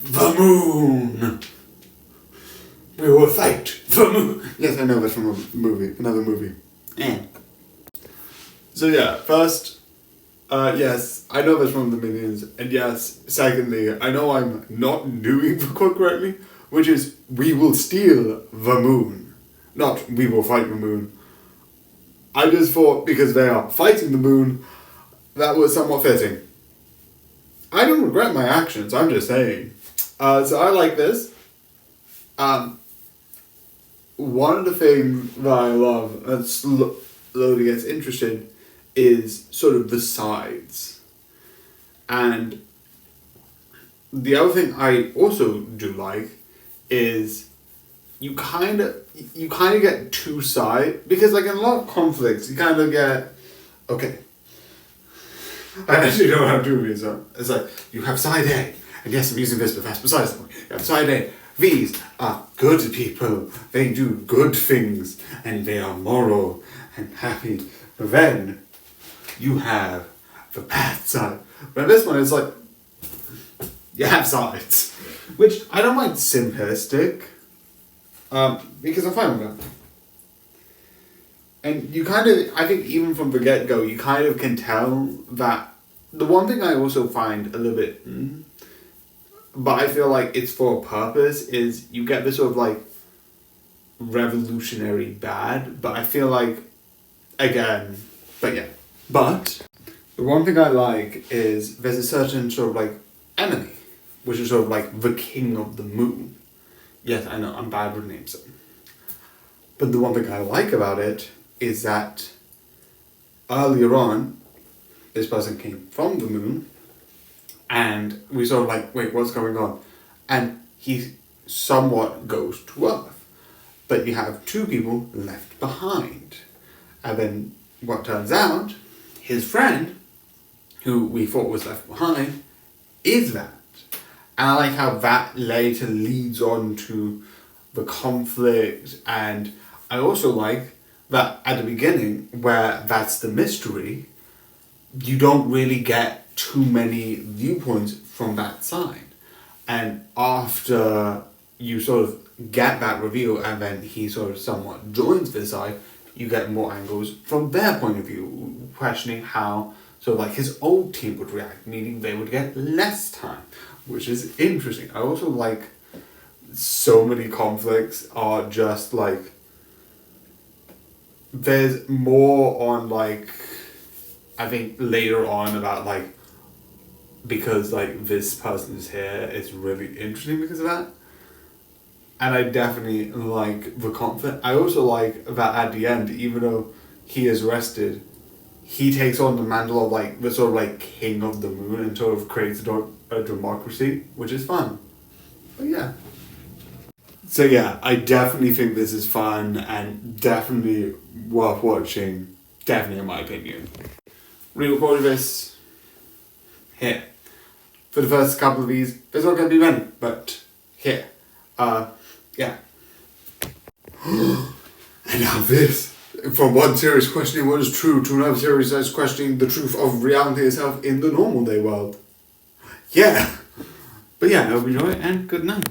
the moon. We will fight the moon. Yes, I know that's from a movie, another movie. So yeah, first, yes, I know that's from the Minions, and yes, secondly, I know I'm not doing the quote correctly, which is, we will steal the moon, not we will fight the moon. I just thought, because they are fighting the moon, that was somewhat fitting. I don't regret my actions, I'm just saying. So I like this. One of the things that I love, and slowly gets interested, is sort of the sides. And the other thing I also do like is you kind of get two sides, because like in a lot of conflicts you kind of get, okay, I actually don't know how to do it, so it's like you have side A, and yes, I'm using this, but that's besides the point. You have side A, these are good people, they do good things, and they are moral and happy. But then you have the bad side. But this one is like, you have sides, which I don't mind simplistic, because I'm fine with that. And you kind of, I think even from the get-go, you kind of can tell that, the one thing I also find a little bit, but I feel like it's for a purpose, is you get this sort of like revolutionary bad, but I feel like, again, but yeah. But the one thing I like is there's a certain sort of like enemy, which is sort of like the king of the moon. Yes, I know, I'm bad with names. But the one thing I like about it is that earlier on, this person came from the moon, and we sort of like, wait, what's going on? And he somewhat goes to Earth. But you have two people left behind. And then what turns out, his friend, who we thought was left behind, is that. And I like how that later leads on to the conflict, and I also like that at the beginning, where that's the mystery, you don't really get too many viewpoints from that side. And after you sort of get that reveal, and then he sort of somewhat joins this side, you get more angles from their point of view, questioning how sort of like his old team would react, meaning they would get less time, which is interesting. I also like so many conflicts are just like, there's more on like, I think later on about like, because like this person is here, it's really interesting because of that. And I definitely like the conflict. I also like that at the end, even though he is arrested, he takes on the mantle of like the sort of like king of the moon and sort of creates a democracy, which is fun. But yeah. So yeah, I definitely think this is fun and definitely worth watching. Definitely in my opinion. Re-recorded this here. For the first couple of these, there's not going to be many, but here. Yeah. And now this. From one series questioning what is true to another series that's questioning the truth of reality itself in the normal day world. Yeah. But yeah, I hope you enjoy it, and good night.